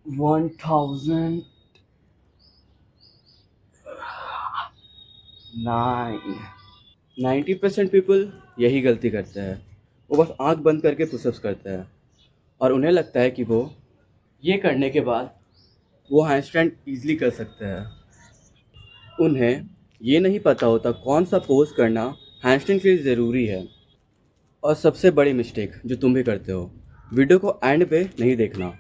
1009। 90% people यही गलती करते हैं। वो बस आंख बंद करके पुशअप्स करते हैं और उन्हें लगता है कि वो ये करने के बाद वो हैंडस्टैंड ईजिली कर सकते हैं। उन्हें ये नहीं पता होता कौन सा पोज करना हैंडस्टैंड के लिए ज़रूरी है। और सबसे बड़ी मिस्टेक जो तुम भी करते हो, वीडियो को एंड पे नहीं देखना।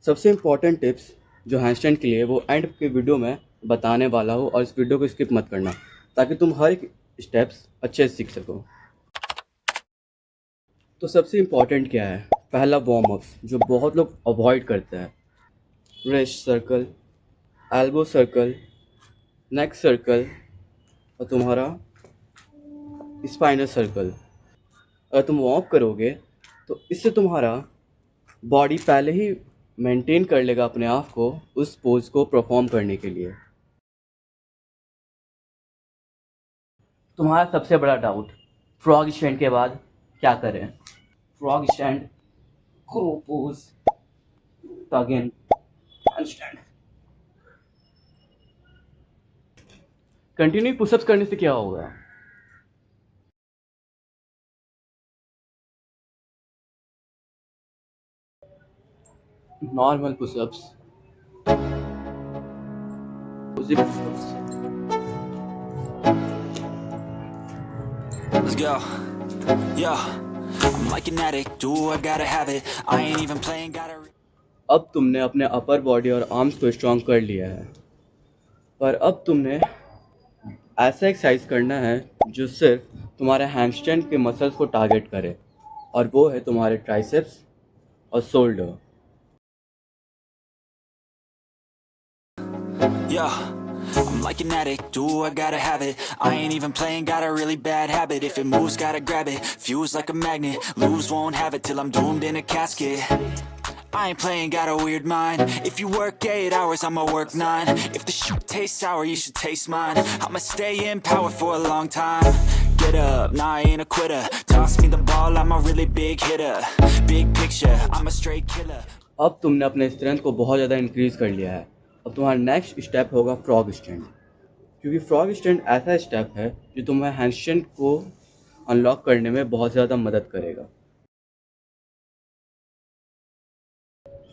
सबसे इम्पोर्टेंट टिप्स जो हैंडस्टैंड के लिए वो एंड के वीडियो में बताने वाला हो और इस वीडियो को स्किप मत करना, ताकि तुम हर एक स्टेप्स अच्छे से सीख सको। तो सबसे इम्पोर्टेंट क्या है? पहला वार्म अप्स जो बहुत लोग अवॉइड करते हैं। रिस्ट सर्कल, एल्बो सर्कल, नेक सर्कल और तुम्हारा स्पाइनल सर्कल। अगर तुम वार्म अप करोगे तो इससे तुम्हारा बॉडी पहले ही मेंटेन कर लेगा अपने आप को उस पोज को परफॉर्म करने के लिए। तुम्हारा सबसे बड़ा डाउट, फ्रॉग स्टैंड के बाद क्या करें? Frog stand, crow pose, again stand. Continue pushups करने से क्या होगा? Normal pushups, pushups. Let's go. Yo, I'm like an addict. Do I gotta have it? I ain't even playing. Gotta. अब तुमने अपने अपर बॉडी और आर्म्स को strong कर लिया है, पर अब तुमने ऐसा एक्सरसाइज करना है जो सिर्फ तुम्हारे हैमस्ट्रिंग के मसल्स को टारगेट करे, और वो है तुम्हारे ट्राइसेप्स और shoulder. Yo, I'm like an addict. Do I gotta have it? I ain't even playing. Got a really bad habit. If it moves, gotta grab it. Fuse like a magnet. Lose, won't have it till I'm doomed in a casket. I ain't playing, got a weird mind. If you work 8 hours, I'ma work 9. If the shoot tastes sour, you should taste mine. I'ma stay in power for a long time. Get up, nah, I ain't a quitter. Toss me the ball, I'm a really big hitter. Big picture, I'm a straight killer. अब तुमने अपने strength को बहुत ज़्यादा increase कर लिया है। अब तुम्हारा नेक्स्ट स्टेप होगा फ्रॉग स्टैंड, क्योंकि फ्रॉग स्टैंड ऐसा स्टेप है जो तुम्हें हैंडस्टैंड को अनलॉक करने में बहुत ज़्यादा मदद करेगा।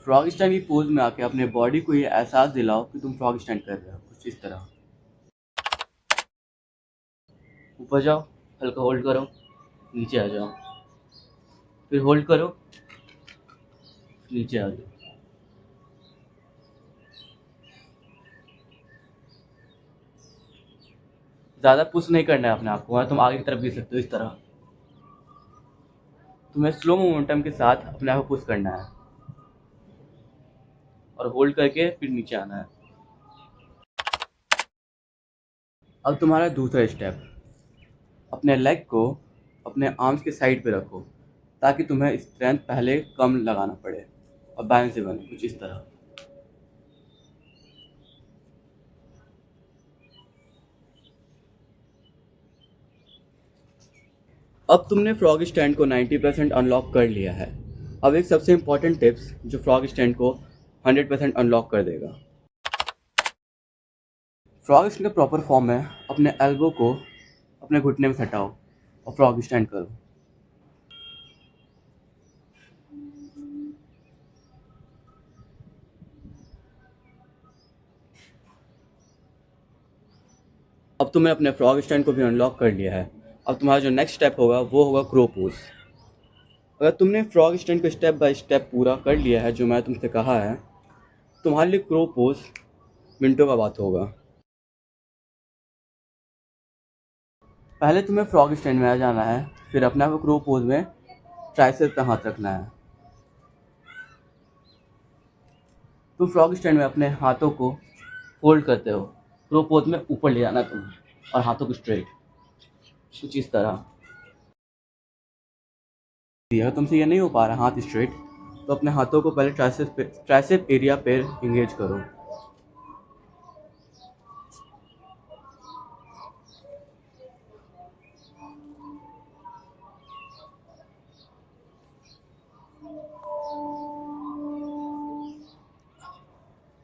फ्रॉग स्टैंड की पोज में आके अपने बॉडी को ये एहसास दिलाओ कि तुम फ्रॉग स्टैंड कर रहे हो, कुछ इस तरह। ऊपर जाओ, हल्का होल्ड करो, नीचे आ जाओ, फिर होल्ड करो, नीचे आ जाओ। ज़्यादा पुश नहीं करना है अपने आप को, तुम आगे की तरफ गिर सकते हो इस तरह। तुम्हें स्लो मोमेंटम के साथ अपने आप को पुश करना है और होल्ड करके फिर नीचे आना है। अब तुम्हारा दूसरा स्टेप, अपने लेग को अपने आर्म्स के साइड पे रखो, ताकि तुम्हें स्ट्रेंथ पहले कम लगाना पड़े और बैलेंस से बने, कुछ इस तरह। अब तुमने फ्रॉग स्टैंड को 90% अनलॉक कर लिया है। अब एक सबसे इम्पॉर्टेंट टिप्स जो फ्रॉग स्टैंड को 100% अनलॉक कर देगा। फ्रॉग स्टैंड का प्रॉपर फॉर्म है, अपने एल्बो को अपने घुटने में सटाओ और फ्रॉग स्टैंड करो। अब तुमने अपने फ्रॉग स्टैंड को भी अनलॉक कर लिया है। अब तुम्हारा जो नेक्स्ट स्टेप होगा वो होगा क्रो पोज। अगर तुमने फ्रॉग स्टैंड को स्टेप बाय स्टेप पूरा कर लिया है जो मैं तुमसे कहा है, तुम्हारे लिए क्रो पोज मिनटों का बात होगा। पहले तुम्हें फ्रॉग स्टैंड में आ जाना है, फिर अपने आप को क्रो पोज में ट्राइसेप पे हाथ रखना है। तुम फ्रॉग स्टैंड में अपने हाथों को फोल्ड करते हो, क्रो पोज में ऊपर ले जाना है तुम्हें और हाथों को स्ट्रेट, कुछ इस तरह। अगर तुमसे ये नहीं हो पा रहा हाथ स्ट्रेट, तो अपने हाथों को पहले ट्राइसेप एरिया पे इंगेज करो।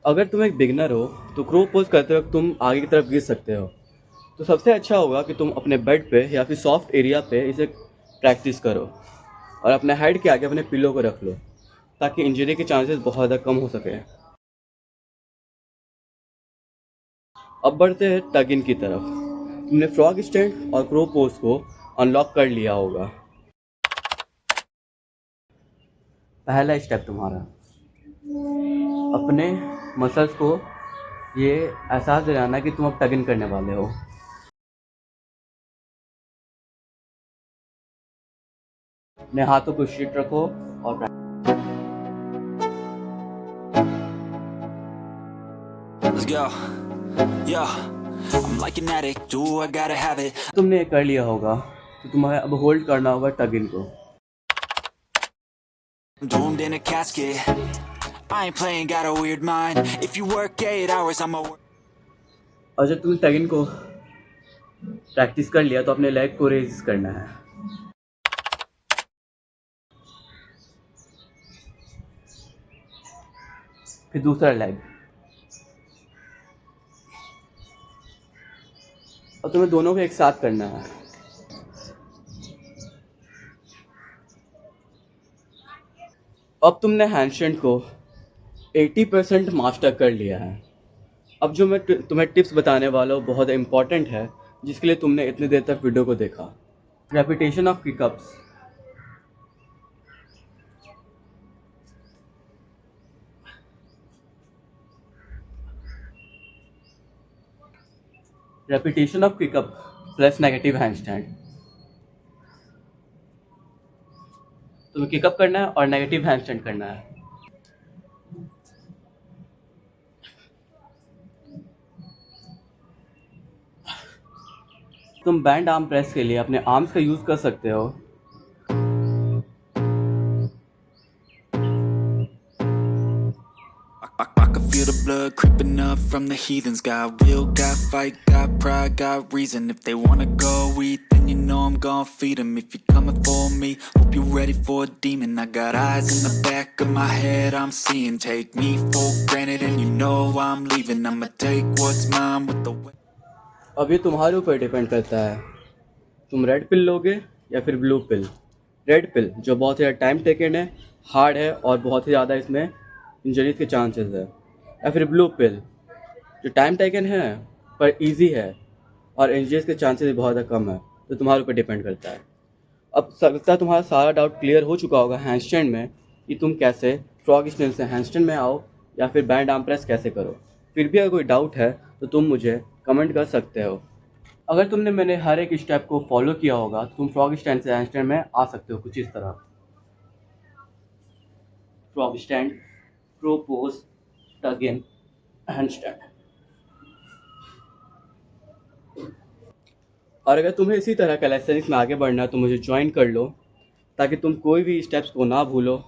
अगर तुम एक बिगनर हो तो क्रो पोज करते वक्त तुम आगे की तरफ गिर सकते हो। तो सबसे अच्छा होगा कि तुम अपने बेड पे या फिर सॉफ्ट एरिया पे इसे प्रैक्टिस करो और अपने हेड के आगे अपने पिलो को रख लो ताकि इंजरी के चांसेस बहुत ज़्यादा कम हो सके। अब बढ़ते हैं टग इन की तरफ। तुमने फ्रॉग स्टैंड और क्रो पोज को अनलॉक कर लिया होगा। पहला स्टेप तुम्हारा अपने मसल्स को ये एहसास दिलाना कि तुम अब टग इन करने वाले हो। अपने हाथों को स्ट्रेट रखो और Let's go. Yo, I'm like an addict, do I gotta have it. तुमने ये कर लिया होगा तो तुम्हें अब होल्ड करना होगा टग इन को। I'm doomed in a casket. I ain't playing, got a weird mind. If you work 8 hours, I'ma work. और जब तुमने टग इन को प्रैक्टिस कर लिया तो अपने लेग को रेज करना है। फिर दूसरा लेग और तुम्हें दोनों को एक साथ करना है। अब तुमने हैंडस्टैंड को 80% मास्टर कर लिया है। अब जो मैं तुम्हें टिप्स बताने वाला हूँ बहुत इंपॉर्टेंट है जिसके लिए तुमने इतनी देर तक वीडियो को देखा। Repetition of kick ups. Repetition of kick up plus negative handstand. तुम्हें किकअप करना है और नेगेटिव हैंडस्टैंड करना है। तुम बैंड आर्म प्रेस के लिए अपने आर्म्स का यूज़ कर सकते हो। I can feel the blood creeping up from the heathens. Got will, got fight, got pride, got reason. If they wanna go eat, then you know I'm gon' feed them. If you're coming for me, hope you're ready for a demon. I got eyes in the back of my head, I'm seeing. Take me for granted and you know I'm leaving. I'ma take what's mine with the way. अब ये तुम्हारे ऊपर depend करता है तुम red pill लोगे या फिर ब्लू पिल। रेड पिल जो बहुत ही टाइम टेकन है, हार्ड है और बहुत ही ज़्यादा इसमें इंजरीज के चांसेस है, या फिर ब्लू पिल जो टाइम टेकन है पर इजी है और इंजरीज के चांसेस बहुत ज़्यादा कम है। तो तुम्हारे ऊपर डिपेंड करता है। अब लगता है तुम्हारा सारा डाउट क्लियर हो चुका होगा हैंडस्टैंड में कि तुम कैसे फ्रॉग स्टैंड से हैंडस्टैंड में आओ या फिर बैंड आर्म प्रेस कैसे करो। फिर भी अगर कोई डाउट है तो तुम मुझे कमेंट कर सकते हो। अगर तुमने मैंने हर एक स्टेप को फॉलो किया होगा तो तुम फ्रॉग स्टैंड से हैंडस्टैंड में आ सकते हो कुछ इस तरह। फ्रॉग स्टैंड, क्रो पोज, टग इन, हैंडस्टैंड। और अगर तुम्हें इसी तरह कैलिस्थेनिक्स में आगे बढ़ना है तो मुझे ज्वाइन कर लो ताकि तुम कोई भी स्टेप्स को ना भूलो